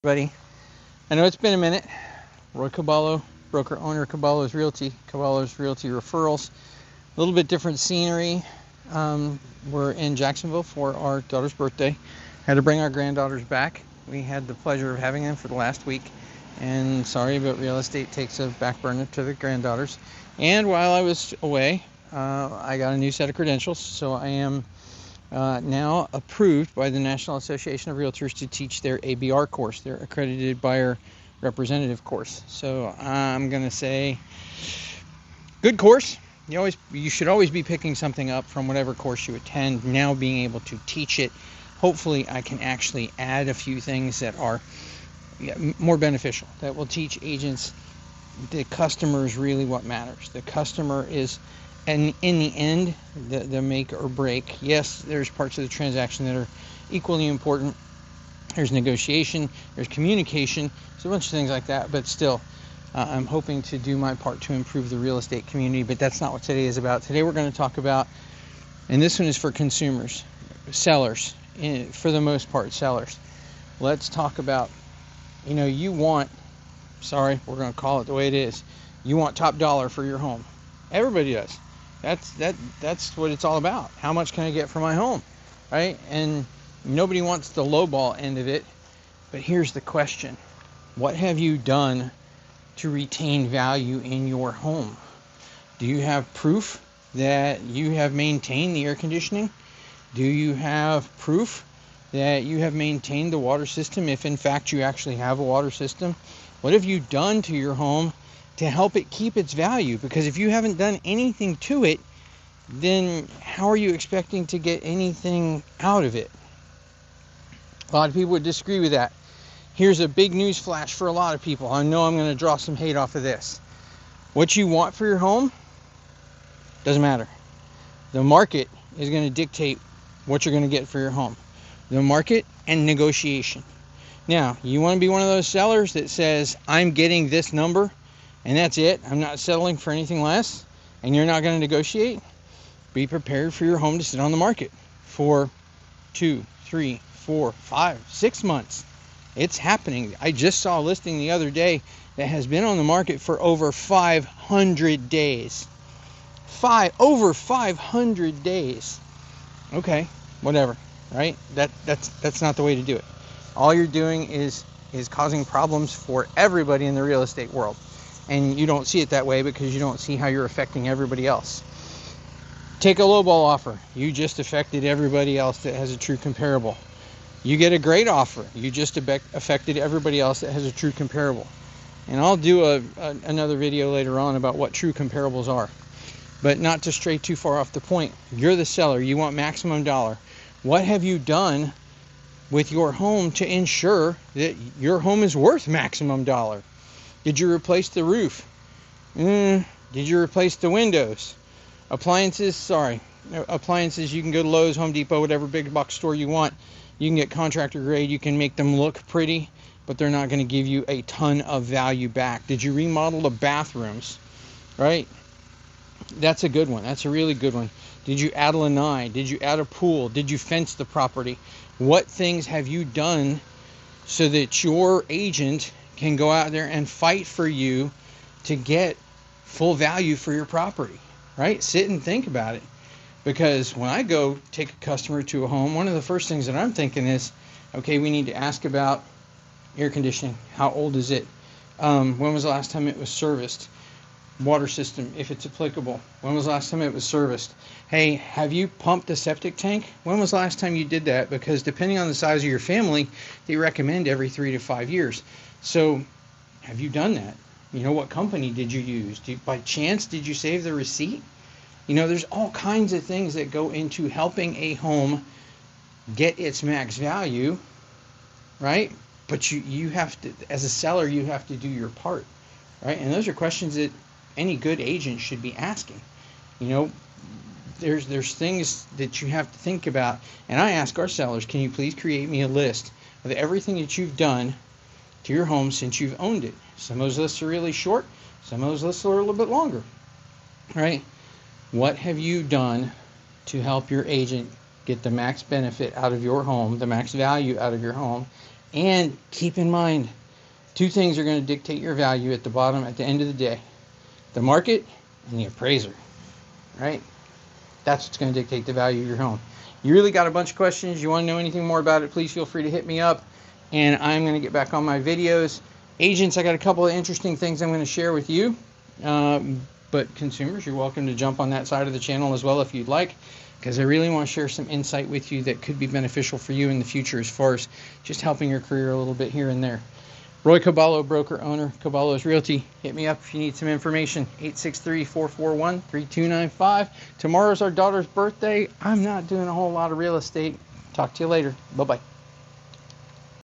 Everybody, I know it's been a minute. Roy Caballo, broker owner, Caballo's Realty Referrals. A little bit different scenery. We're in Jacksonville for our daughter's birthday. Had to bring our granddaughters back. We had the pleasure of having them for the last week. And sorry, but real estate takes a back burner to the granddaughters. And while I was away, I got a new set of credentials. So I am now approved by the National Association of Realtors to teach their ABR course, their accredited buyer representative course. So I'm going to say good course. You should always be picking something up from whatever course you attend. Now being able to teach it, hopefully I can actually add a few things that are more beneficial, that will teach agents the customer is really what matters. The customer is, and in the end, the make or break. Yes, there's parts of the transaction that are equally important. There's negotiation, there's communication, there's a bunch of things like that, but still, I'm hoping to do my part to improve the real estate community, but that's not what today is about. Today we're going to talk about, and this one is for consumers, sellers, for the most part, sellers. Let's talk about, you want, we're going to call it the way it is. You want top dollar for your home. Everybody does. That's what it's all about. How much can I get for my home, right? And nobody wants the lowball end of it. But here's the question: what have you done to retain value in your home? Do you have proof that you have maintained the air conditioning? Do you have proof that you have maintained the water system, if in fact you actually have a water system? What have you done to your home to help it keep its value? Because if you haven't done anything to it, then how are you expecting to get anything out of it? A lot of people would disagree with that. Here's a big news flash for a lot of people. I know I'm going to draw some hate off of this. What you want for your home doesn't matter. The market is going to dictate what you're going to get for your home. The market and negotiation. Now, you want to be one of those sellers that says, I'm getting this number and that's it. I'm not settling for anything less, and you're not going to negotiate. Be prepared for your home to sit on the market for 2, 3, 4, 5, 6 months. It's happening. I just saw a listing the other day that has been on the market for over 500 days. Over 500 days. Okay, whatever, right? That's not the way to do it. All you're doing is causing problems for everybody in the real estate world. And you don't see it that way because you don't see how you're affecting everybody else. Take a lowball offer. You just affected everybody else that has a true comparable. You get a great offer. You just affected everybody else that has a true comparable. And I'll do another video later on about what true comparables are. But not to stray too far off the point. You're the seller. You want maximum dollar. What have you done with your home to ensure that your home is worth maximum dollar? Did you replace the roof? Did you replace the windows? Appliances, you can go to Lowe's, Home Depot, whatever big box store you want. You can get contractor grade. You can make them look pretty, but they're not going to give you a ton of value back. Did you remodel the bathrooms? Right? That's a good one. That's a really good one. Did you add a lanai? Did you add a pool? Did you fence the property? What things have you done so that your agent can go out there and fight for you to get full value for your property, right? Sit and think about it. Because when I go take a customer to a home, one of the first things that I'm thinking is, okay, we need to ask about air conditioning. How old is it? When was the last time it was serviced? Water system, if it's applicable. When was the last time it was serviced? Hey, have you pumped a septic tank? When was the last time you did that? Because depending on the size of your family, they recommend every 3 to 5 years. So have you done that? What company did you use? By chance, did you save the receipt? There's all kinds of things that go into helping a home get its max value, right? But you have to, as a seller, you have to do your part, right? And those are questions that any good agent should be asking. There's things that you have to think about. And I ask our sellers, can you please create me a list of everything that you've done to your home since you've owned it? Some of those lists are really short. Some of those lists are a little bit longer, right? What have you done to help your agent get the max benefit out of your home, the max value out of your home, And keep in mind, two things are going to dictate your value at the bottom at the end of the day: the market and the appraiser, right? That's what's going to dictate the value of your home. You really got a bunch of questions, you want to know anything more about it, please feel free to hit me up, and I'm going to get back on my videos. Agents, I got a couple of interesting things I'm going to share with you, but consumers, you're welcome to jump on that side of the channel as well if you'd like, because I really want to share some insight with you that could be beneficial for you in the future as far as just helping your career a little bit here and there. Roy Caballo, broker, owner, Caballo's Realty. Hit me up if you need some information. 863-441-3295. Tomorrow's our daughter's birthday. I'm not doing a whole lot of real estate. Talk to you later. Bye-bye.